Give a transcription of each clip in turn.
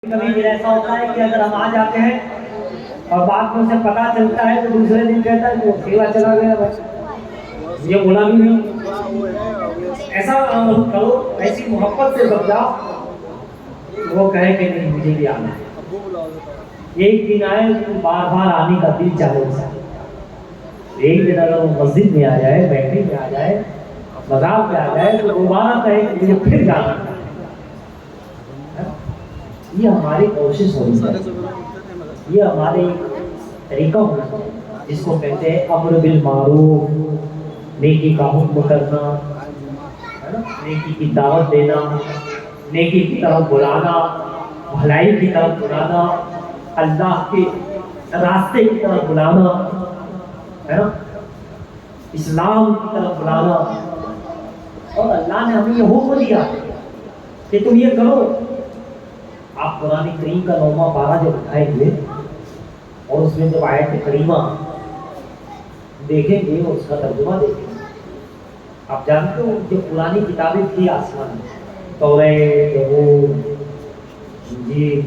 کبھی بھی ایسا ہوتا ہے کہ اگر ہم آ جاتے ہیں اور بعد میں اسے پتا چلتا ہے تو دوسرے دن کہتا ہے کہ وہ سیوا چلا گیا بھائی یہ بولا بھی نہیں. ایسا کرو, ایسی محبت سے سمجھاؤ وہ کہے کہ نہیں مجھے بھی آنا ہے. ایک دن آئے بار بار آنے کا دل چاہے اسے. ایک دن اگر وہ مسجد میں آ جائے, بیٹھنے میں آ جائے, مزار پہ آ جائے تو دوبارہ کہے کہ مجھے پھر جانا ہے. یہ ہماری کوشش ہونی چاہیے, یہ ہمارے طریقہ ہونا چاہیے جس کو کہتے ہیں امر بالمعروف, نیکی کا حکم کرنا, نیکی کی دعوت دینا, نیکی کی طرف بلانا, بھلائی کی طرف بلانا, اللہ کے راستے کی طرف بلانا, ہے نا, اسلام کی طرف بلانا. اور اللہ نے ہمیں یہ حکم دیا کہ تم یہ کرو. آپ قرآن کریم کا 9واں پارہ جب اٹھائیں گے اور اس میں جب آیت کریمہ دیکھیں گے اور اس کا ترجمہ دیکھیں گے, آپ جانتے ہو جو پرانی کتابیں تھی آسمان میں, توریت, زبور, انجیل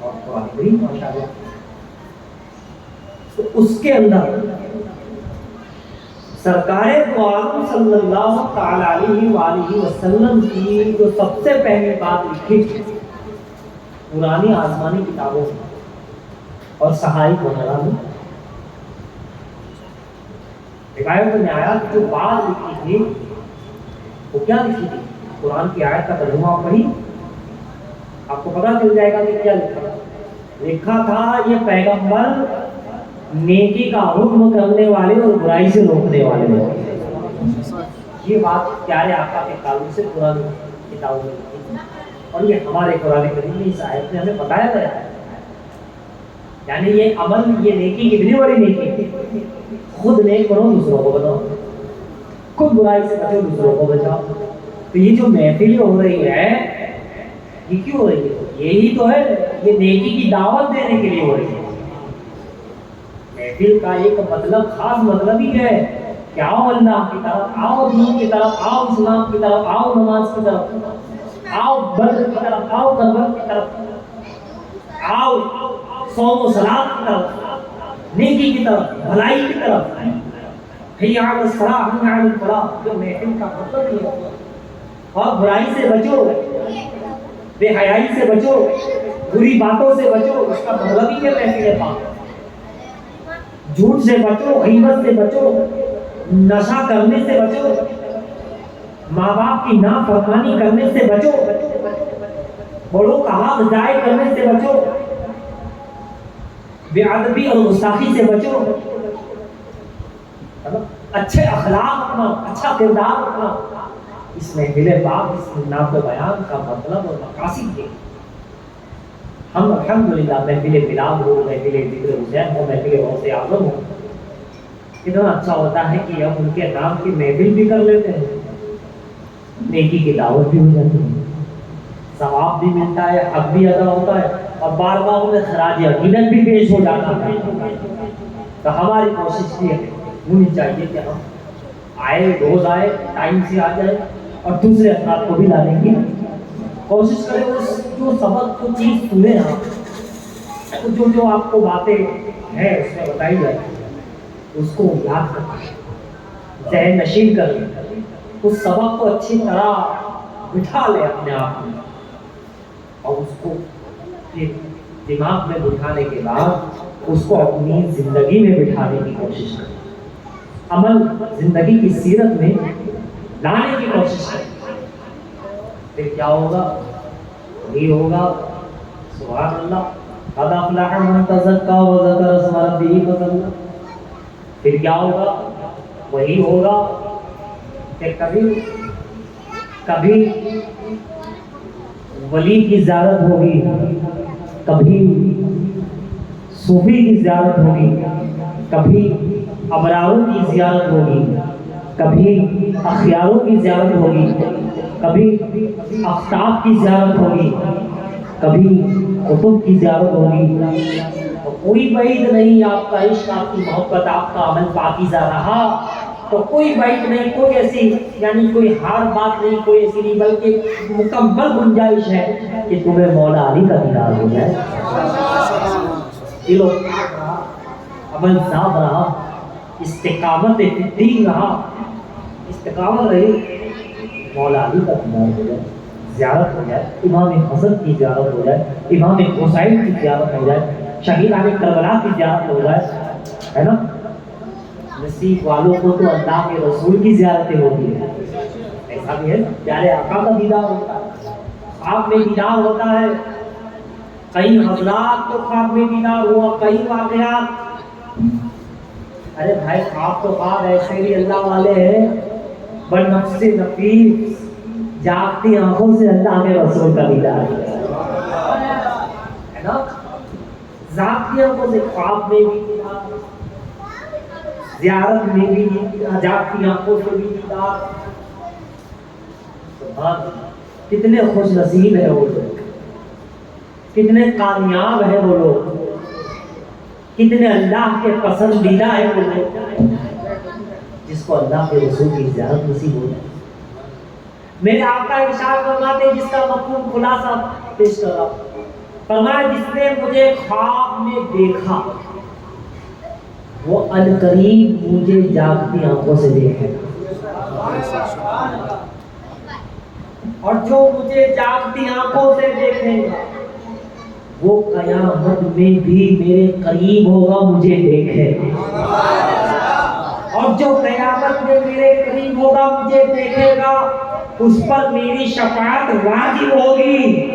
اور قرآن کریم ماشاءاللہ, تو اس کے اندر سرکار دو عالم صلی اللہ تعالی علیہ وآلہ وسلم کی جو سب سے پہلی بات لکھی تھی پرانی آسمانی کتابوں میں اور صحائف وغیرہ میں, روایتوں میں آیا کہ جو بات لکھی تھی وہ کیا لکھی تھی. قرآن کی آیت کا ترجمہ پڑھی آپ کو پتہ چل جائے گا کہ کیا لکھا تھا. یہ پیغمبر نیکی کا حکم کرنے والے اور برائی سے روکنے والے لوگ. یہ بات پیارے آقا کے تعلق سے قرآن کتابوں میں لکھی تھی اور یہ ہمارے قرآن کریم میں اس آیت میں ہمیں بتایا گیا ہے. یعنی یہ عمل, یہ نیکی کتنی بڑی نیکی, خود نیک بنو دوسروں کو بناؤ, خود برائی سے بچو دوسروں کو بچاؤ. تو یہ جو محفل ہو رہی ہے یہ کیوں ہو رہی ہے؟ یہی تو ہے, یہ نیکی کی دعوت دینے کے لیے ہو رہی ہے. محفل کا ایک مطلب, خاص مطلب ہی ہے کہ آؤ اللہ کی طرف, آؤ دین کی طرف, آؤ اسلام کی طرف, آؤ نماز کی طرف, آؤ بر کی طرف, آؤ قربت کی طرف, آؤ صوم و صلات کی طرف, نیکی کی طرف, بھلائی کی طرف. حی علی الصلاۃ, حی علی الفلاح, جو محفل کا مطلب ہی ہے. اور برائی سے بچو, بے حیائی سے بچو, بری باتوں سے بچو, اس کا مطلب ہی ہے محفل پاک. جھوٹ سے بچو, غیبت سے بچو, نشہ کرنے سے بچو, ماں باپ کی نافرمانی کرنے سے بچو, بڑوں کا حق ضائع کرنے سے بچو, بے ادبی اور گستاخی سے بچو, اچھے اخلاق اپنا, اچھا کردار اپنا. اس محفل پاک, اس نعت و بیان کا مطلب اور مقاصد یہ. ہم الحمدللہ محفل میلاد ہو, محفل ذکر حسین ہو, محفل غوث اعظم ہو, اتنا اچھا ہوتا ہے کہ ہم ان کے نام کی محفل بھی کر لیتے ہیں, نیکی کی دعوت بھی ہو جاتی ہے, ثواب بھی ملتا ہے, حق بھی ادا ہوتا ہے, اور بارگاہوں میں خراج عقیدت بھی پیش ہو جاتا ہے. تو ہماری کوشش یہ ہونی چاہیے کہ ہم آئے, روز آئے, ٹائم سے آ جائے اور دوسرے افراد کو بھی لانے کی کوشش کریں. اس جو سبق, جو چیز سنے آپ, جو آپ کو باتیں ہیں اس میں بتائی جائے, اس کو یاد کریں, ذہن نشین کریں, اس سبق کو اچھی طرح بٹھا لیں اپنے آپ میں, اور اس کو پھر دماغ میں بٹھانے کے بعد اس کو اپنی زندگی میں بٹھانے کی کوشش کریں, عمل زندگی کی سیرت میں لانے کی کوشش کریں. پھر کیا ہوگا؟ وہی ہوگا سبحان اللہ, قد افلح من تزکا وذکر اسم ربہ فصلی. پھر کیا ہوگا؟ وہی ہوگا کہ کبھی ولی کی زیارت ہوگی, کبھی صوفی کی زیارت ہوگی, کبھی ابراروں کی زیارت ہوگی, کبھی اخیاروں کی زیارت ہوگی, کبھی آفتاب کی زیارت ہوگی, کبھی قطب کی زیارت ہوگی. اور کوئی بعید نہیں, آپ کا عشق, آپ کی محبت, آپ کا عمل پاکیزہ رہا تو کوئی بائٹ نہیں، کوئی ایسی یعنی کوئی ہار بات نہیں، کوئی ایسی نہیں، بلکہ مکمل گنجائش ہے کہ تمہیں مولا علی کا دیدار ہو جائے۔ دل و پاک رہا، عمل صاف رہا، استقامت دین رہا، استقامت رہی، مولا علی کا دیدار ہو جائے، زیارت ہو جائے، امام حسن کی زیارت ہو جائے، امام حسین کی زیارت ہو جائے، شہیدان کربلا کی زیارت ہو جائے، ہے نا؟ نصیب والوں کو تو اللہ کے رسول کی زیارتیں ہوتی ہیں، ایسا بھی ہے نا، پیارے آقا کا دیدار ہوتا ہے، خواب میں دیدار ہوتا ہے، کئی حضرات کو خواب میں دیدار ہوا، کئی واقعات۔ ارے بھائی خواب تو خواب، ایسے بھی اللہ والے ہیں، بنفس نفیس جاگتی آنکھوں سے اللہ کے رسول کا دیدار ہے نا، جاگتی آنکھوں سے، خواب میں بھی دیدار، زیارت میں بھی دیدار، جاگتی آنکھوں سے بھی دیدار۔ سبحان اللہ، کتنے خوش نصیب ہیں وہ لوگ، کتنے کامیاب ہیں وہ لوگ، کتنے اللہ کے پسندیدہ ہیں وہ لوگ، جس کو اللہ کے رسول کی زیارت نصیب ہو جائے۔ میرے آقا ارشاد فرماتے ہیں، جس کا مفہوم خلاصہ پیش کر رہا ہوں، فرمایا جس نے مجھے خواب میں دیکھا وہ عنقریب مجھے جاگتی آنکھوں سے دیکھے گا، اور جو مجھے جاگتی آنکھوں سے دیکھے گا وہ قیامت میں بھی میرے قریب ہوگا، مجھے دیکھے گا، اور جو قیامت میں میرے قریب ہوگا مجھے دیکھے گا اس پر میری شفاعت واجب ہوگی،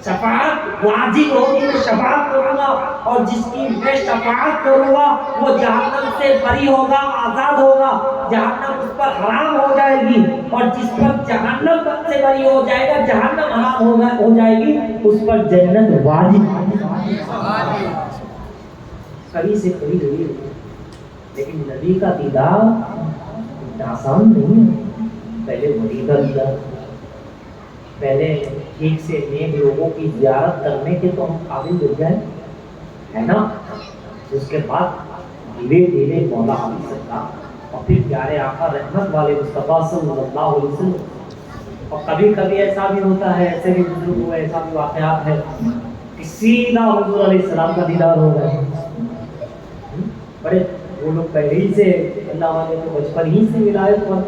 شفاعت واجب ہوگی، میں شفاعت کروں گا، اور جس کی میں شفاعت کروں گا وہ جہنم سے بری ہوگا، آزاد ہوگا، جہنم اس پر حرام ہو جائے گی، اور جس پر جہنم سے بری ہو جائے گا، جہنم حرام ہو جائے گی، اس پر جنت واجب۔ قریب سے قریب ہوئی، لیکن نبی کا دیدار آسان نہیں ہے، پہلے ولی کا دیدار، پہلے ٹھیک سے نیک لوگوں کی زیارت کرنے کے تو ہم قابل ہو جائیں، ہے نا؟ اس کے بعد دھیرے دھیرے مولا علی سرکار اور پھر پیارے آقا رحمت والے مصطفیٰ صلی اللہ علیہ وسلم۔ اور کبھی کبھی ایسا بھی ہوتا ہے، ایسے بھی بزرگ ہوئے، ایسا بھی واقعات ہے کہ سیدھا حضور علیہ السلام کا دیدار ہو گئے، بڑے وہ لوگ پہلے ہی سے اللہ والے کو بچپن ہی سے ولایت پر،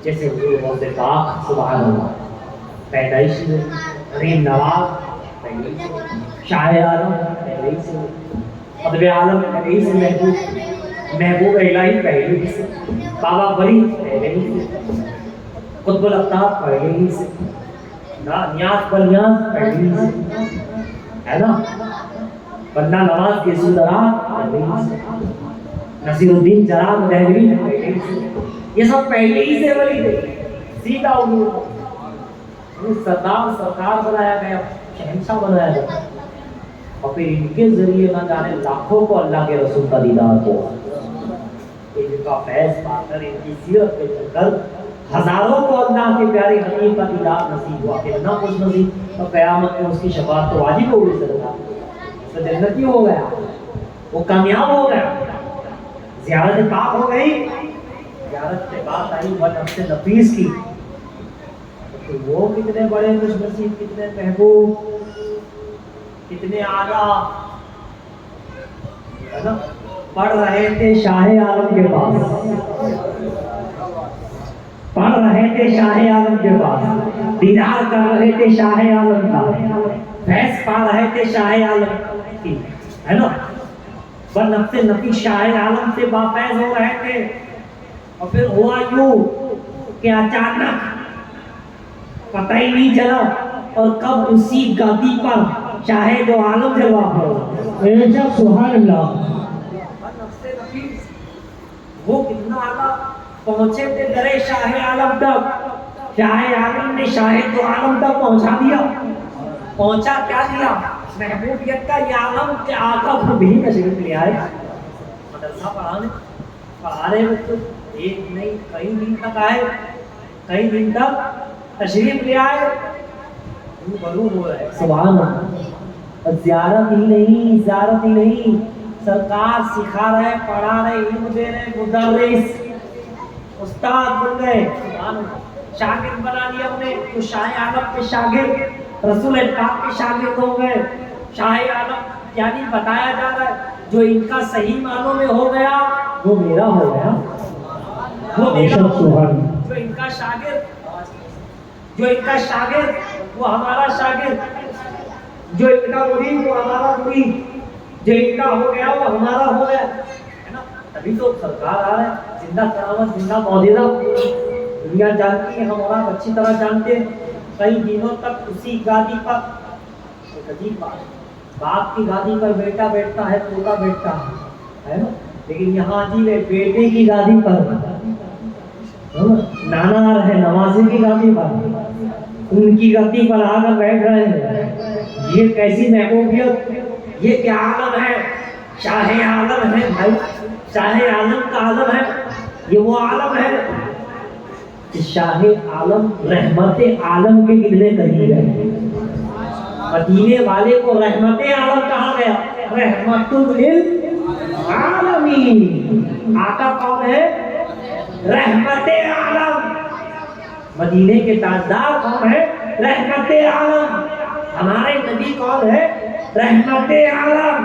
جیسے حضور غوث پاک سبحان اللہ پیدائش میں، غریب نواز پہلے ہی سے، شاہ عالم پہلے ہی سے، قطب عالم پہلے ہی سے، محبوب الہی پہلے ہی سے، بابا ولی پہلے ہی سے، قطب الاقطاب پہلے ہی سے، نیاز بلیاز پہلے ہی سے، ہے نا؟ بندہ نواز کے سودرات پہلے ہی سے، نصیر الدین جلال دہلوی پہلے ہی سے، یہ سب پہلے ہی سے ولی تھے، سیدھا حضور سردار بنایا گیا، شہنشاہ بنایا گیا، اور پھر ان کے ذریعے نہ جانے لاکھوں کو اللہ کے رسول کا دیدار ہوا، ان کا فیض پا کر، ان کی سیرت پہ چل کر ہزاروں کو اللہ کے پیارے حبیب کا دیدار نصیب ہوا، کتنا خوش نصیب، اور قیامت میں اس کی شفاعت تو واجب ہو گئی، سرکار تو جنتی ہو گیا، وہ کامیاب ہو گیا، زیارت پاک ہو گئی، زیارت سے بات آئی نفس نفیس کی، تو وہ کتنے بڑے خوش نصیب، کتنے محبوب، کتنے اعلیٰ، ہے نا؟ پڑھ رہے تھے شاہ عالم کے پاس، پڑھ رہے تھے شاہ عالم کے پاس، دیدار کر رہے تھے شاہ عالم کا، فیض پا رہے تھے شاہ عالم کی، ہے نا؟ بنفس نفیس شاہ عالم سے بافیض ہو رہے تھے، اور پھر ہوا یوں کہ اچانک پتہ ہی نہیں چلا، اور کب اسی گدی پر شاہ دو عالم جلوہ پڑا، سبحان اللہ، وہ کتنا اعلیٰ پہنچے تھے درے شاہ عالم تک، شاہ عالم نے شاہ دو عالم تک پہنچا دیا، پہنچا کیا دیا؟ محبوبیت کا یہ عالم کہ آقا کو بھی تشریف لے آئے، مدرسہ پڑھا رہے بچوں، ایک نہیں کئی دن تک آئے، کئی دن تک تشریف لے آئے، بلو ہو رہا ہے، سبحان اللہ، زیارت ہی نہیں، زیارت ہی نہیں، سرکار سکھا رہے، پڑھا رہے، علم دے رہے، مدرس استاد بن گئے، شاگرد بنا لیا انہیں، تو شاہ عالم کے شاگرد رسول پاک کے شاگرد ہو گئے۔ شاہ عالم یعنی بتایا جا رہا ہے جو ان کا صحیح معنوں میں ہو گیا وہ میرا ہو گیا، وہ میرا ہو گیا۔ جو ان کا شاگرد وہ ہمارا شاگرد، جو ان کا مرید وہ ہمارا مرید، جو ان کا ہو گیا وہ ہمارا ہو گیا، ہے نا؟ ابھی تو سرکار آ رہے ہیں، زندہ کرامت، زندہ معجزہ، دنیا جانتی ہے، ہم اور آپ اچھی طرح جانتے ہیں۔ کئی دنوں تک اسی گادی پر، ایک عجیب بات، باپ کی گادی پر بیٹا بیٹھتا ہے، پوتا بیٹھتا ہے نا، لیکن یہاں عجیب ہے، بیٹے کی گادی پر نانا ہے، نوازے کی گادی پر، ان کی گدی پر آ کر بیٹھ رہے ہیں۔ یہ کیسی محبوبیت، یہ کیا عالم ہے؟ شاہ عالم ہے بھائی، شاہ عالم کا عالم ہے، یہ وہ عالم ہے کہ شاہ عالم رحمت عالم کے کتنے قریب ہے۔ مدینے والے کو رحمت عالم کہا گیا، رحمت للعالمین۔ آقا کون ہے؟ رحمت عالم۔ مدینے کے تاجدار کون ہے؟ رحمت عالم۔ ہمارے نبی کون ہے؟ رحمت عالم۔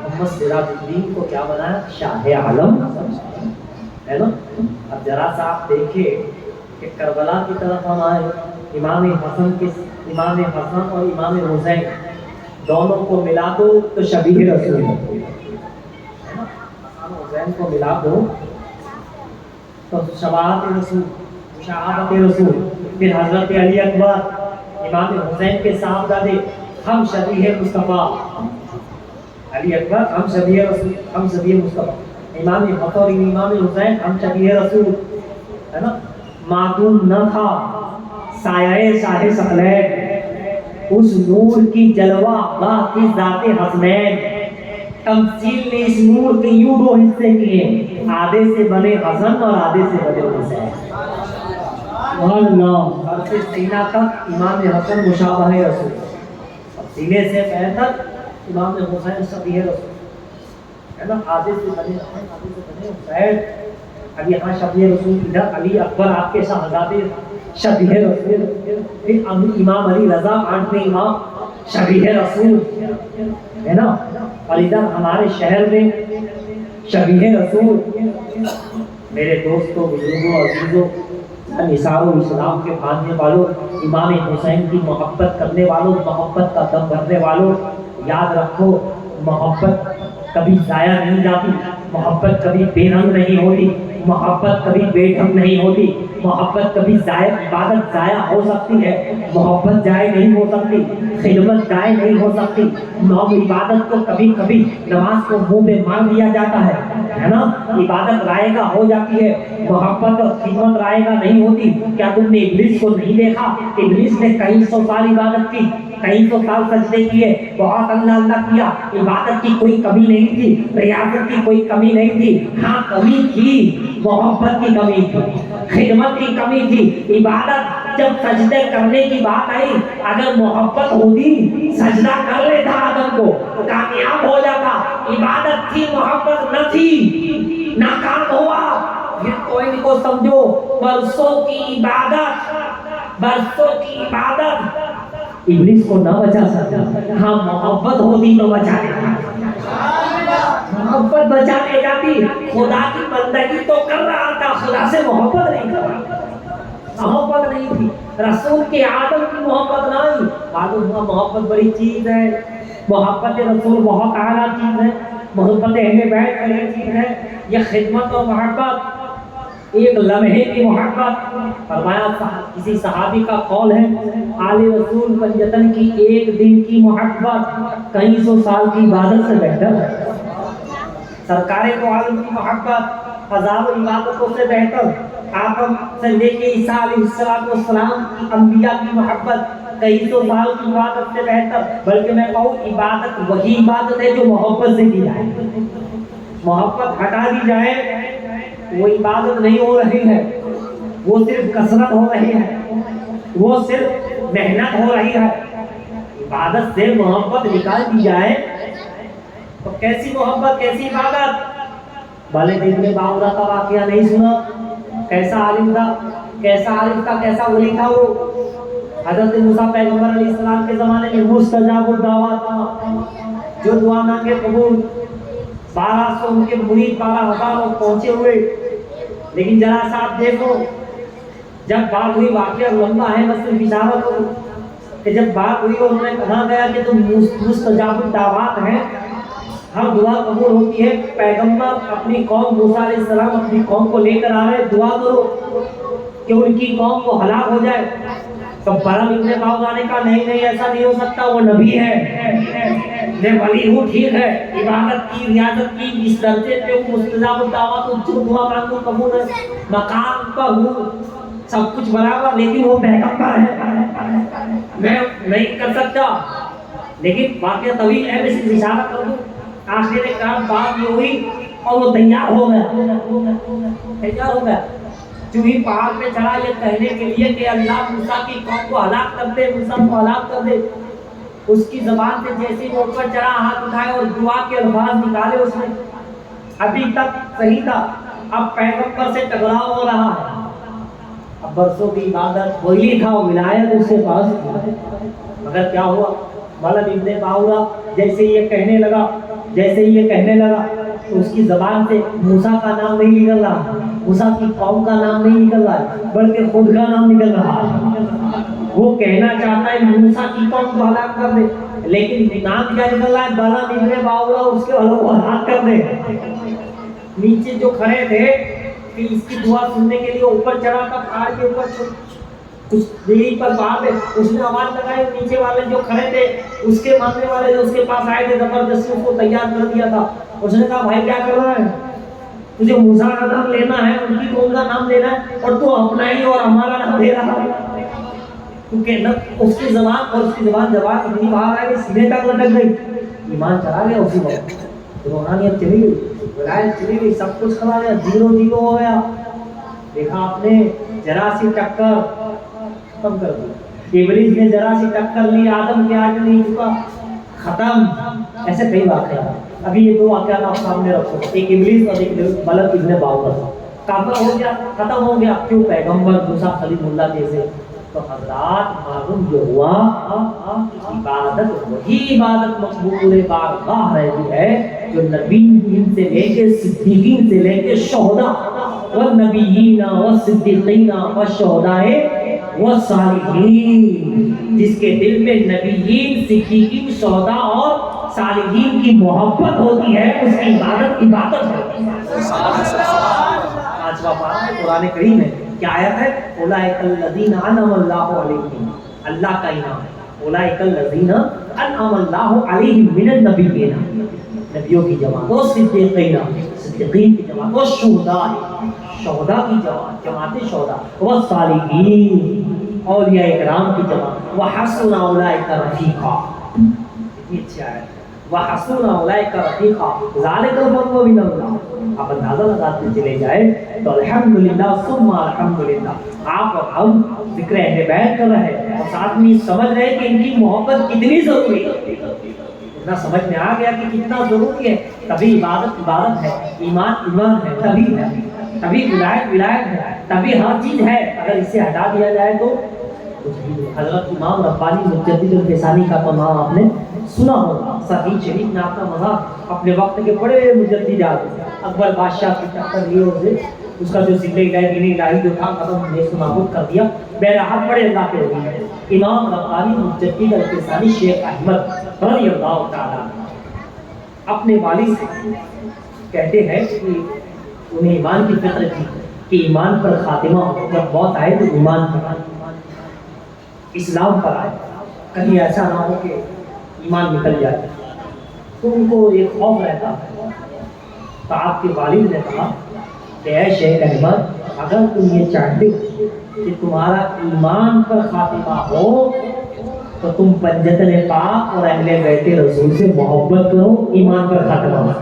محمد سراج الدین کو کیا بنایا؟ شاہ عالم، ہے نا؟ اب ذرا سا آپ دیکھیں کہ کربلا کی طرف ہم آئے، امام حسن اور امام حسین دونوں کو ملا دو تو شبیہ رسول ہے نا؟ حسن حسین کو ملا دو تو شباہت رسول، مشابہت رسول۔ پھر حضرت علی اکبر، امام حسین کے صاحبزادے، ہم شبیہ مصطفیٰ، علی اکبر ہم شبیہ رسول، ہم شبیہ مصطفیٰ، امام حسن اور امام حسین ہم شبیہ رسول، ہے نا؟ معدوم نہ تھا سایہ شاہ ثقلین، اس نور کی جلوہ گاہ کی ذات حسنین، تمثیل نے اس نور کے یوں دو حصے کیے، آدھے سے بنے حسن اور آدھے سے بنے حسین۔ اللہ، سر سے سینہ تک امام حسن مشابہ رسول، سینے سے پیر تک امام حسین شبیہ رسول، ہے نا؟ آدھے سے بنے حسن، آدھے سے بنے حسین۔ اب یہاں شبیہ رسول، ادھر علی اکبر آپ کے شہزادے شبیہ رسول، پھر امام علی رضا آٹھویں امام شبیہ رسول، ہے نا؟ اور ادھر ہمارے شہر میں شبیہ رسول۔ میرے دوستوں، بزرگوں، عزیزوں، نثار الاسلام کے ماننے والوں، امام حسین کی محبت کرنے والوں، محبت کا دم بھرنے والوں، یاد رکھو محبت کبھی ضائع نہیں جاتی، محبت کبھی بے رنگ نہیں ہوتی، محبت کبھی بے ڈھنگ نہیں ہوتی، محبت کبھی عبادت ضائع ہو سکتی ہے، محبت ضائع نہیں ہو سکتی، خدمت ضائع نہیں ہو سکتی، عبادت کو کبھی کبھی نماز کو منہ میں مار دیا جاتا ہے نا؟ عبادت رائے گا ہو جاتی ہے، محبت اور خدمت رائے گا نہیں ہوتی۔ کیا تم نے ابلیس کو نہیں دیکھا؟ ابلیس نے کئی سو سال عبادت کی، کئی سو سال سجدے کیے، بہت اللہ اللہ کیا، عبادت کی کوئی کمی نہیں تھی، ریاضت کی کوئی کمی نہیں تھی، ہاں کمی تھی، محبت کی کمی تھی، خدمت کی کمی تھی۔ عبادت جب سجدے کرنے کی بات آئی، اگر محبت ہوتی سجدہ کر لیتا آدم کو، کامیاب ہو جاتا۔ عبادت تھی، محبت نہ تھی، ناکام ہوا۔ پھر پوائنٹ کو سمجھو، برسوں کی عبادت، برسوں کی عبادت ابلیس کو نہ بچا سکتا، ہاں محبت ہوتی تو بچا لیتا، محبت بچا لے جاتی۔ خدا کی بندگی تو کر رہا تھا، خدا سے محبت نہیں کر رہا، محبت نہیں تھی، رسول کے آدم کی محبت نہیں۔ معلوم ہوا محبت بڑی چیز ہے، محبت رسول بہت اعلیٰ چیز ہے، محبت اہل بیت بڑی چیز ہے۔ یہ خدمت اور محبت، ایک لمحے کی محبت، فرمایا کسی صحابی کا قول ہے، آل رسول پنجتن کی ایک دن کی محبت کئی سو سال کی عبادت سے بہتر ہے۔ سرکار کو عالم کی محبت ہزاروں عبادتوں سے بہتر، آدم سے لے کے عیسیٰ علیہ السلام کی انبیاء کی محبت کئی سو سال کی عبادت سے بہتر۔ بلکہ میں کہوں عبادت وہی عبادت ہے جو محبت سے کی جائے، محبت ہٹا دی جائے وہ عبادت نہیں ہو رہی ہے، وہ صرف کثرت ہو رہی ہے، وہ صرف محنت ہو رہی ہے۔ عبادت سے محبت نکال دی جائے تو کیسی محبت، کیسی عبادت. والد ابن باورہ کا واقعہ نہیں سنا؟ کیسا عالم تھا، کیسا عالم تھا، کیسا ولی تھا وہ. حضرت موسیٰ پیغمبر علیہ السلام کے زمانے میں مستجاب الدعوات تھا، جو دعا مانگے قبول. 1200 ان کے مرید، 12,000 لوگ پہنچے ہوئے. لیکن ذرا سا آپ دیکھو، جب بات ہوئی، واقعہ لمبا ہے، بس بشارت ہو کہ جب بات ہوئی اور انہوں نے کہا گیا کہ تم مستجاب الدعوات ہیں، ہر دعا قبول ہوتی ہے. پیغمبر اپنی قوم موسیٰ علیہ السلام اپنی قوم کو لے کر آ رہے، دعا کرو کہ ان کی قوم کو ہلاک ہو جائے. تو بڑا ابن باورہ نے کہا نہیں نہیں، ایسا نہیں ہو سکتا، وہ نبی ہے، میں ولی ہوں، ٹھیک ہے، عبادت کی، ریاضت کی، اس درجے پہ ہوں، مستجاب الدعوات، جو دعا مانگوں قبول ہے، مقام پر ہوں، سب کچھ برابر، لیکن وہ پیغمبر ہے، میں نہیں کر سکتا. لیکن واقعہ طویل ہے، میں صرف اشارہ کر دوں. آخر کار بات یہ ہوئی اور وہ تیار ہو گیا. جو ہی پہاڑ پہ چڑھا یہ کہنے کے لیے کہ اللہ موسیٰ کی قوم کو ہلاک کر دے، موسیٰ کو ہلاک کر دے. اس کی زبان سے جیسے وہ اوپر چڑھا، ہاتھ اٹھائے اور دعا کے الفاظ نکالے اس نے. ابھی تک صحیح تھا، اب پیغمبر سے ٹکراؤ ہو رہا ہے. اب برسوں کی عبادت وہی تھا، ولایت اس کے پاس تھی، مگر کیا ہوا؟ والد ابن باورہ جیسے یہ کہنے لگا تو اس کی زبان سے موسیٰ کا نام نہیں نکل رہا، موسیٰ کی قوم کا نام نہیں نکل رہا ہے، بلکہ خود کا نام نکل رہا ہے. وہ کہنا چاہتا ہے موسیٰ کی قوم کو ہلاک کر دے، لیکن نام کیا نکل رہا ہے؟ والد ابن باورہ، اس کے ہلاک کر دے. نیچے جو کھڑے تھے کہ اس کی دعا سننے کے لیے اوپر چڑھا تھا، پہاڑ کے اوپر کچھ دلی پر باہر ہے، اس نے آواز لگائی. نیچے والے جو کھڑے تھے، اس کے ماننے والے جو اس کے پاس آئے تھے، زبردستی اس کو تیار کر دیا تھا. اس نے کہا بھائی کیا کر رہا ہے؟ تجھے موسیٰ کا نام لینا ہے، ان کی قوم کا نام لینا ہے، اور تو اپنا ہی اور ہمارا نام لے رہا ہے. کیونکہ اس کی زبان اور اس کی زبان اتنی باہر آئی کہ سینے تک لٹک گئی. ایمان چلا گیا اسی وقت، روحانیت چلی گئی، ولایت چلی گئی، سب کچھ چلا گیا، 0-0 ہو گیا. دیکھا آپ نے، ذرا سی ٹکر ختم کر دی. ابلیس نے ذرا سی ٹکر لی، آدم کے آگے نہیں جھکا، ختم. ایسے کئی واقعات. ابھی یہ 2 واقعات آپ سامنے رکھو، ایک ابلیس اور ایک والد ابن باورہ. کافر ہو گیا، ختم ہو گیا. کیوں؟ پیغمبر موسیٰ کلیم اللہ جیسے. تو حضرات معلوم جو ہوا، عبادت وہی عبادت مقبول بارگاہ رہتی ہے جو نبیین سے لے کے صدیقین سے لے کے شہداء والنبیین والصدیقین والشہداء والصالحین، جس کے دل میں نبیین، صدیقین، شہداء اور صالحین کی محبت ہوتی ہے، اس کی عبادت ہوتی ہے. 5واں پارہ ہے قرآن کریم میں. کیا آیت ہے؟ اولئک الذین انعم اللہ علیہم، اللہ کا انعام ہے. اولئک الذین انعم اللہ علیہم من النبیین، نبیوں کی جماعت، و صدیقین، صدیقین کی جماعت، و شہداء، شہداء کی جماعت، جماعت شہداء، و صالحین، اولیاء کرام کی جماعت، و حسن اولئک رفیقا. اتنی اچھی آیت ہے. وَحَسُنَ أُولَئِكَ رَفِيقًا ذَلِكَ الْفَضْلُ مِنَ اللَّهِ. آپ اندازہ لگاتے چلے جائے تو الحمدللہ ثم الحمدللہ. آپ اور ہم ذکر اہل بیت کر رہے ہیں اور ساتھ میں سمجھ رہے ہیں کہ ان کی محبت کتنی ضروری ہے. اتنا سمجھ میں آ گیا کہ کتنا ضروری ہے. تبھی عبادت ہے، ایمان ہے، تبھی ولایت ہے، تبھی ہر چیز ہے. اگر اسے ہٹا دیا جائے تو حضرت امام ربانی مجدد الفسانی کا تو نام آپ نے سنا ہوگا. صحیح شریف میں آپ کا مذہب اپنے وقت کے بڑے مجدد اکبر بادشاہ کی ٹکر لیے اسے، اس کا جو ذکر الہی جو تھا ختم نیست و نابود کر دیا. بہرحال بڑے اللہ کے ولی ہیں امام ربانی مجدد الفسانی شیخ احمد رضی اللہ تعالیٰ اپنے والد سے کہتے ہیں کہ انہیں ایمان کی فکر تھی کہ ایمان پر خاتمہ ہو، جب موت آئے تو ایمان پر اسلام پر آئے، کہیں ایسا نہ ہو کہ ایمان نکل جائے. تو ان کو ایک خوف رہتا ہے. تو آپ کے والد نے کہا کہ اے شیخ احمد، اگر تم یہ چاہتے ہو کہ تمہارا ایمان پر خاتمہ ہو تو تم پنجتن پاک اور اہل بیت رسول سے محبت کرو، ایمان پر خاتمہ ہو.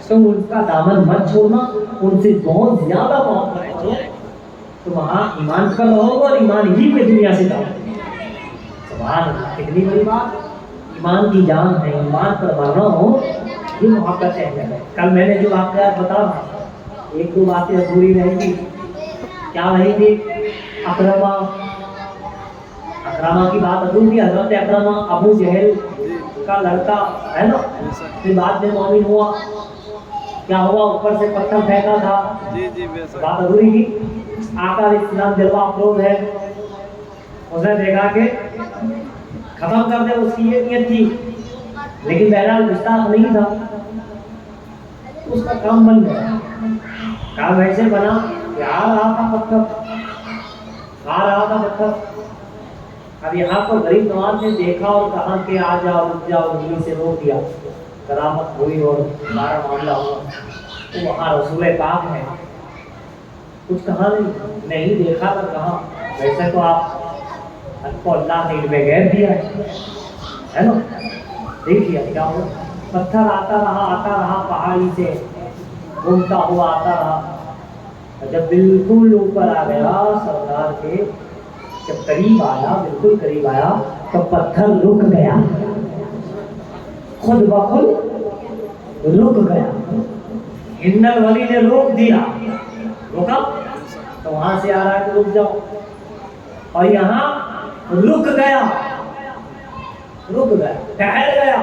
تو ان کا دامن مت چھوڑنا، ان سے بہت زیادہ محبت کرو تو وہاں ایمان پر رہو اور ایمان ہی پہ دنیا سے جاؤ. سبحان اللہ، کتنی بڑی بات. ایمان کی جان ہے، ایمان پر مرنا ہو، یہ محبت ہے۔ کل میں نے جو واقعات بتا رہا تھا، ایک دو باتیں ادھوری رہی تھی۔ کیا رہی تھی؟ اکرمہ کی بات ادھوری۔ حضرت اکرمہ ابو جہل کا لڑکا ہے نا، پھر بعد میں مومن ہوا، کیا ہوا؟ اوپر سے پتھر پھینکا تھا، بات ادھوری تھی۔ آقا علیہ السلام جلوہ افروز ہے، اس نے دیکھا کہ ختم کر دے، اس کی یہ نیت تھی، لیکن بہرحال گستاخ نہیں تھا، اس کا کام بن گیا۔ کام ایسے بنا کہ آ رہا تھا پتھر۔ اب یہاں پر غریب نواز نے دیکھا اور کہا کہ آ جاؤ، رک جاؤ، انہیں سے روک دیا، کرامت ہوئی اور ہمارا معاملہ ہوا۔ تو وہاں رسول پاک ہے، کچھ کہا نہیں دیکھا تو کہا ویسے تو آپ کو اللہ نے علم غیب دیا ہے نا، دیکھیے کیا ہوا۔ پتھر آتا رہا پہاڑی سے گھومتا ہوا آتا رہا، جب بالکل اوپر آ گیا سرکار کے، جب قریب آیا، بالکل قریب آیا تو پتھر رک گیا، خود بخود رک گیا۔ ہندل ولی نے روک دیا، روکا تو وہاں سے آ رہا ہے کہ رک جاؤ، اور یہاں رک گیا، ٹھہر گیا۔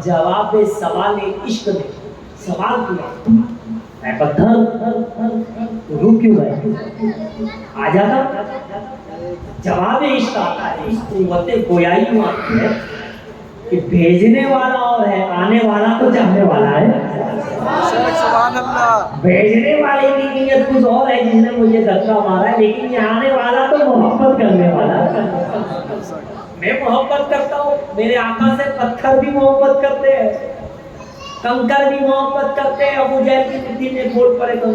جواب سوال عشق نے سوال کیا، اے پتھر رک کیوں گیا؟ آ جاتا۔ جواب عشق آتا ہے، اس قوت گویائی میں آتی ہے کہ بھیجنے والا اور ہے، آنے والا تو جانے والا ہے۔ سبحان اللہ۔ بھیجنے والے کی نیت کچھ اور ہے، جس نے مجھے دھکا مارا ہے، لیکن یہ آنے والا تو محبت کرنے والا ہے۔ میں محبت کرتا ہوں، میرے آقا سے پتھر بھی محبت کرتے ہیں، کنکر بھی محبت کرتے ہیں۔ ابو جہل کی مٹی میں پھوٹ پڑے تو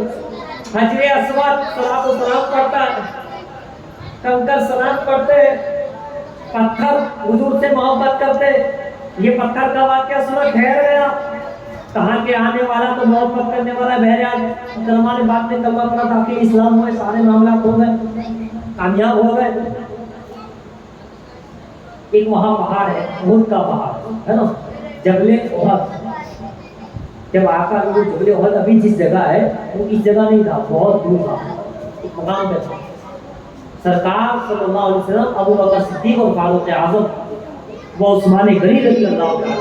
حجر اسود صلاۃ و سلام پڑھتا ہے، کنکر سلام پڑھتے ہیں، پتھر حضور سے محبت کرتے۔ یہ پتھر کا واقعہ سنا، ٹھہر گیا، کہاں کہ آنے والا تو محبت کرنے والا۔ بہرحال اکرمہ نے بعد میں کلمہ پڑھا، داخل اسلام ہوئے، سارے معاملات ہو گئے، کامیاب ہو گئے۔ ایک وہاں پہاڑ ہے، احد کا پہاڑ ہے نا، جبل احد۔ جب آقا کو جبل احد ابھی جس جگہ ہے وہ اس جگہ نہیں تھا، بہت دور تھا، ایک مقام پہ تھا۔ سرکار صلی اللہ علیہ وسلم، ابو بکر صدیق اور فاروق اعظم وہ عثمان غنی رضی اللہ عنہ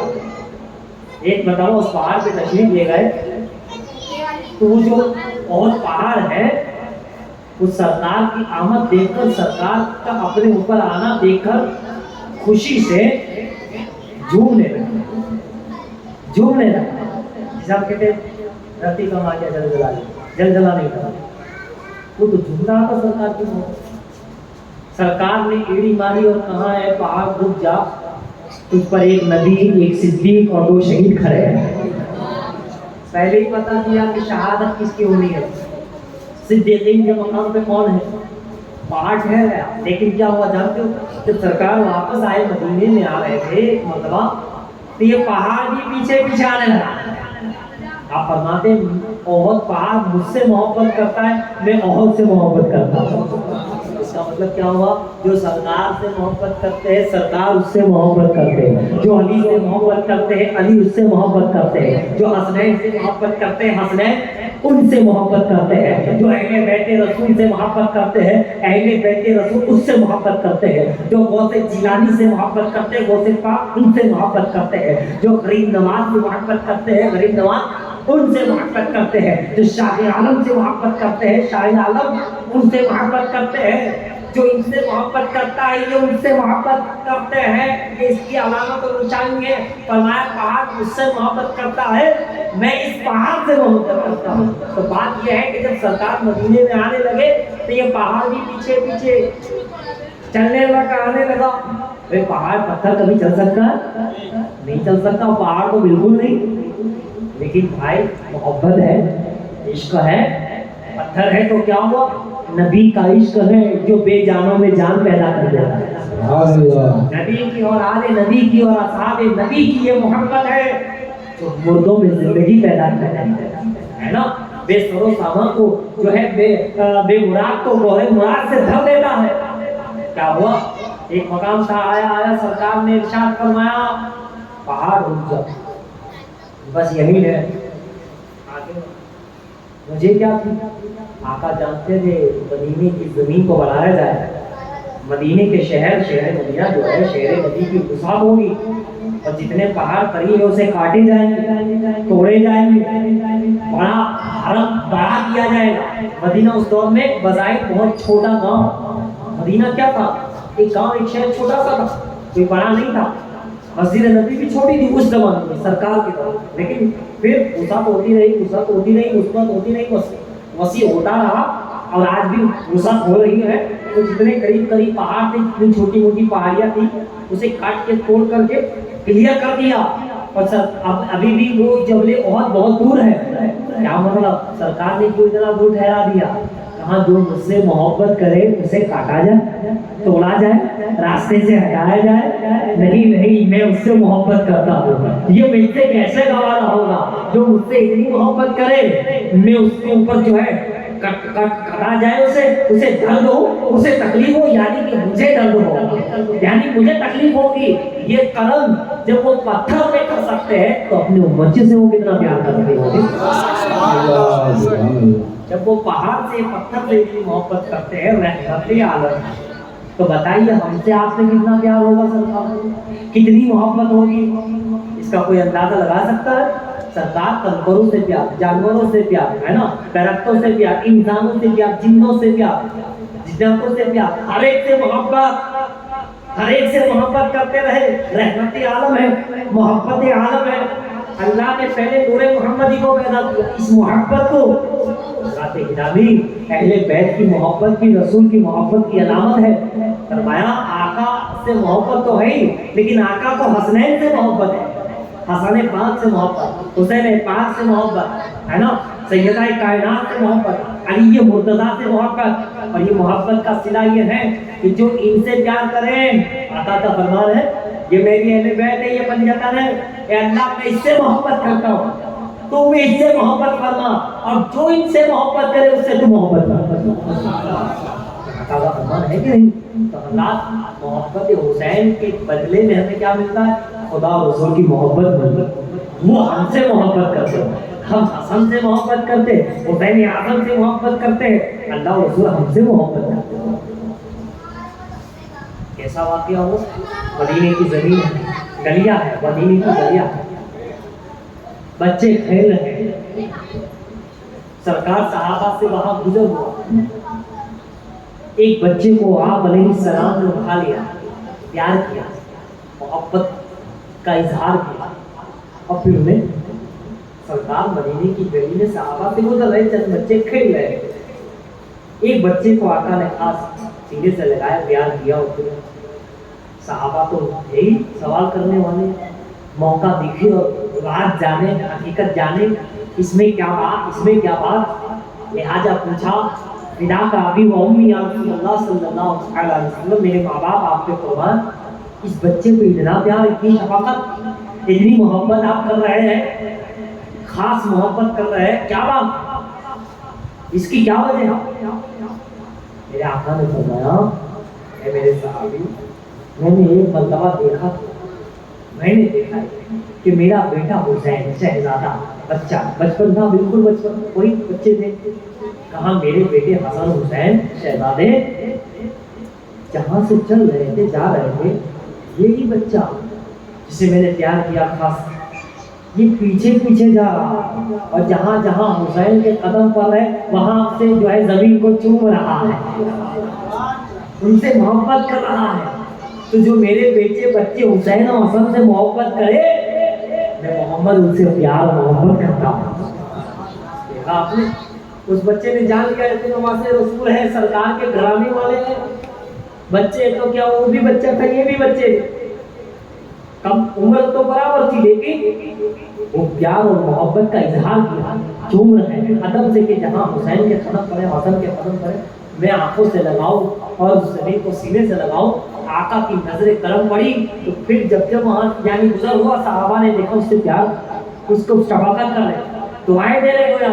ایک مرتبہ اس پہاڑ پہ تشریف لے گئے، تو وہ جو احد پہاڑ ہے اس سرکار کی آمد دیکھ کر، سرکار کا اپنے اوپر آنا دیکھ کر خوشی سے جھومنے لگا۔ جب کہتے دھرتی کا ماجا زلزلہ نہیں تھا، وہ تو جھوم رہا تھا سرکار کی موت۔ سرکار نے ایڑی ماری اور کہا ہے پہاڑ رک جا، تجھ پر ایک نبی، ایک صدیق اور 2 شہید کھڑے ہیں۔ پہلے ہی بتا دیا کہ شہادت کس کی ہونی ہے، صدیقین کے مقام پہ کون ہے۔ پہاڑ ٹھہر گیا، لیکن کیا ہوا جانتے ہو؟ جب سرکار واپس آئے، مدینے میں آ رہے تھے ایک مرتبہ، تو یہ پہاڑ بھی پیچھے آنے لگا۔ آپ فرماتے ہیں احد پہاڑ مجھ سے محبت کرتا ہے، میں احد سے محبت کرتا ہوں۔ اس کا مطلب کیا ہوا؟ جو سرکار سے محبت کرتے ہیں سرکار اس سے محبت کرتے ہیں، جو علی سے محبت کرتے ہیں علی اس سے محبت کرتے ہیں، جو حسنین سے محبت کرتے ہیں حسنین ان سے محبت کرتے ہیں، جو اہل بیت رسول سے محبت کرتے ہیں اہل بیت رسول اس سے محبت کرتے ہیں، جو غوث جیلانی سے محبت کرتے ہیں غوث پاک ان سے محبت کرتے ہیں، جو غریب نواز سے محبت کرتے ہیں غریب نواز ان سے محبت کرتے ہیں، جو شاہ عالم سے محبت کرتے ہیں شاہ عالم ان سے محبت کرتے ہیں، جو ان سے محبت کرتا ہے یہ ان سے محبت کرتے ہیں۔ یہ اس کی علامت اور نشانی ہے۔ فرمایا پہاڑ مجھ سے محبت کرتا ہے، میں اس پہاڑ سے محبت کرتا ہوں۔ تو بات یہ ہے کہ جب سرکار مدینے میں آنے لگے تو یہ پہاڑ بھی پیچھے چلنے لگا، آنے لگا۔ پہاڑ پتھر کبھی چل سکتا ہے؟ نہیں چل سکتا، پہاڑ تو بالکل نہیں۔ لیکن بھائی محبت ہے، عشق ہے، پتھر ہے تو کیا ہوا؟ نبی کا عشق ہے جو بے جانوں میں جان پیدا کر دیتا ہے۔ نبی کی اور آل نبی کی اور اصحاب نبی کی یہ محبت ہے جو مردوں میں زندگی پیدا کر دیتا ہے نا۔ بے سر و سامان کو جو ہے بے مراد کو گوہر مراد سے دھر دیتا ہے۔ کیا ہوا؟ ایک مقام تھا، آیا سرکار نے ارشاد فرمایا پہاڑ رک جاؤ، بس یہی ہے آگے مجھے کیا تھی۔ آقا جانتے تھے مدینے کی زمین کو بنایا جائے، مدینے کے شہر مدینہ جو ہے شہر مدی کی وسعت ہوگی، اور جتنے پہاڑ قریب ہے اسے کاٹے جائیں گے، توڑے جائیں گے، بڑا حرم بڑا کیا جائے گا۔ مدینہ اس دور میں بظاہر بہت چھوٹا گاؤں، مدینہ کیا تھا؟ ایک گاؤں، ایک شہر چھوٹا سا تھا، کوئی بڑا نہیں تھا۔ مسجد نبی بھی چھوٹی تھی اس زمانے میں سرکار کے دور، لیکن پھر وسعت ہوتی رہی، وسعت ہوتی رہی، وسعت ہوتی رہی، وسیع ہوتا رہا، اور آج بھی وسعت ہو رہی ہے۔ تو جتنے قریب پہاڑ تھے، جتنی چھوٹی موٹی پہاڑیاں تھیں، اسے کاٹ کے توڑ کر کے کلیئر کر دیا۔ اور ابھی بھی وہ جبل احد بہت دور ہے۔ کیا مطلب؟ سرکار نے کوئی اتنا دور ٹھہرا دیا، کہاں جو مجھ سے محبت کرے اسے کاٹا جائے، توڑا جائے، راستے سے ہٹایا جائے؟ نہیں، میں اس سے محبت کرتا ہوں۔ یہ مجھ سے کیسے گوارا ہوگا؟ جو مجھ سے اتنی محبت کرے، میں اس کے اوپر جو ہے کٹا جائے، اسے درد ہو، اسے تکلیف ہو، یعنی کہ مجھے درد ہو، یعنی مجھے تکلیف ہوگی۔ یہ کرم جب وہ پتھر پہ کر سکتے ہیں تو اپنے بچے سے وہ کتنا پیار کرتے ہوگے؟ جب وہ پہاڑ سے پتھر سے اتنی محبت کرتے ہیں رحمت عالم، تو بتائیے ہم سے آپ سے کتنا پیار ہوگا سرکار کو، کتنی محبت ہوگی؟ اس کا کوئی اندازہ لگا سکتا ہے؟ سرکار کنکروں سے پیار، جانوروں سے پیار ہے نا، درختوں سے پیار، انسانوں سے پیار، جنوں سے پیار، جنتوں سے پیار، ہر ایک سے محبت، ہر ایک سے محبت کرتے رہے۔ رحمت عالم ہے، محبت عالم ہے۔ اللہ نے پہلے نور محمدی کو پیدا کیا، اس محبت کو ذات الہی اہل بیت کی محبت کی، رسول کی محبت کی علامت ہے۔ فرمایا آقا سے محبت تو ہے ہی، لیکن آقا کو حسنین سے محبت ہے، حسن پاک سے محبت، حسین پاک سے محبت ہے نا، سیدہ کائنات سے محبت، علی مرتضیٰ سے محبت۔ اور یہ محبت کا صلہ یہ ہے کہ جو ان سے پیار کریں، آقا کا فرمان ہے یہ میری اہل بیت ہے، یہ پنجتن ہے، اے اللہ میں اس سے محبت کرتا ہوں، تو بھی اس سے محبت کرنا، اور جو ان سے محبت کرے اس سے تو محبت کرنا۔ آقا کا فرمان ہے کہ نہیں؟ تو اللہ محبت حسین کے بدلے میں ہمیں کیا ملتا ہے؟ خدا اور رسول کی محبت ملتی ہے۔ وہ ہم سے محبت کرتے ہیں، ہم حسن سے محبت کرتے، حسین اعظم سے محبت کرتے، اللہ اور رسول ہم سے محبت کرتے ہیں۔ کیسا واقعہ ہو؟ مدینے کی زمین ہے، گلیاں ہے، مدینے کی گلیاں ہے، بچے کھیل رہے ہیں، سرکار صحابہ سے وہاں گزر ہوا، ایک بچے کو آپ علیہ السلام نے اٹھا لیا، پیار کیا، محبت کا اظہار کیا، اور پھر انہیں سرکار مدینے کی گلی میں صحابہ سے گزر رہے، چند بچے کھیل رہے، ایک بچے کو آقا نے خاص سینے سے لگایا، پیار کیا، اور پھر صحابہ تو یہی سوال کرنے والے، موقع دیکھے اور بات جانے، حقیقت جانے، اس میں کیا بات، اس میں کیا بات، لہٰذا پوچھا فدا کا ابی و امی یا رسول اللہ صلی اللہ علیہ وسلم، میرے ماں باپ آپ کے قربان، اس بچے کو اتنا پیار، اتنی شفقت، اتنی محبت آپ کر رہے ہیں، خاص محبت کر رہے ہیں، کیا بات، اس کی کیا وجہ ہے؟ میرے آقا نے فرمایا اے میرے صحابی، میں نے ایک مرتبہ دیکھا، میں نے دیکھا کہ میرا بیٹا حسین شہزادہ بچہ، بچپن تھا، بالکل بچپن، کوئی بچے تھے، کہاں میرے بیٹے حسن حسین شہزادے جہاں سے چل رہے تھے، جا رہے تھے، یہی بچہ جسے میں نے پیار کیا خاص، یہ پیچھے پیچھے جا رہا، اور جہاں جہاں حسین کے قدم پر ہے وہاں سے جو ہے زمین کو چوم رہا ہے، ان سے محبت کر رہا ہے۔ تو جو میرے بیٹے بچے حسین و حسن سے محبت کرے، میں محمد ان سے پیار و محبت کرتا ہوں۔ دیکھا آپ نے، اس بچے نے جان لیا کہ نواز رسول ہے، سرکار کے گھرانے والے ہیں، بچے تو کیا وہ بھی بچہ تھا، یہ بھی بچے، کم عمر تو برابر تھی، لیکن وہ پیار اور محبت کا اظہار کیا، چوم رہے ہیں ادب سے، کہ جہاں حسین کے قدم پڑے، حسن کے قدم پڑے، میں آنکھوں سے لگاؤں اور زمین کو سینے سے لگاؤں۔ آقا کی نظر کرم پڑی، تو پھر جب وہاں یعنی گزر ہوا، صحابہ نے دیکھا اس سے پیار، اس کو شفقت کر رہے، دعائیں دے رہے ہو،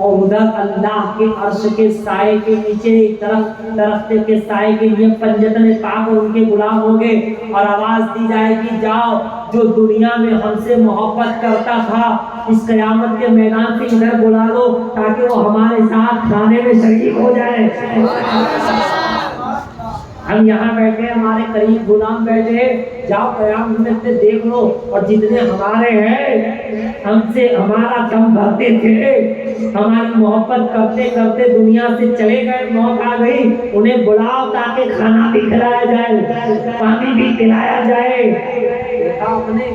اور ادھر اللہ کے عرش کے سائے کے نیچے ایک درخت کے سائے کے لیے پنجتن پاک اور ان کے غلام ہوں گے، اور آواز دی جائے گی جاؤ جو دنیا میں ہم سے محبت کرتا تھا اس قیامت کے میدان سے ادھر بلا لو تاکہ وہ ہمارے ساتھ کھانے میں شریک ہو جائے۔ ہم یہاں بیٹھے ہمارے قریب غلام بیٹھے ہیں، جاؤ قیامت میں دیکھ لو، اور جتنے ہمارے ہیں ہم سے ہمارا کم بھرتے تھے، ہماری محبت کرتے کرتے دنیا سے چلے گئے، موت آ گئی، انہیں بلاؤ تاکہ کھانا بھی کھلایا جائے، پانی بھی پلایا جائے۔ دیکھا آپ نے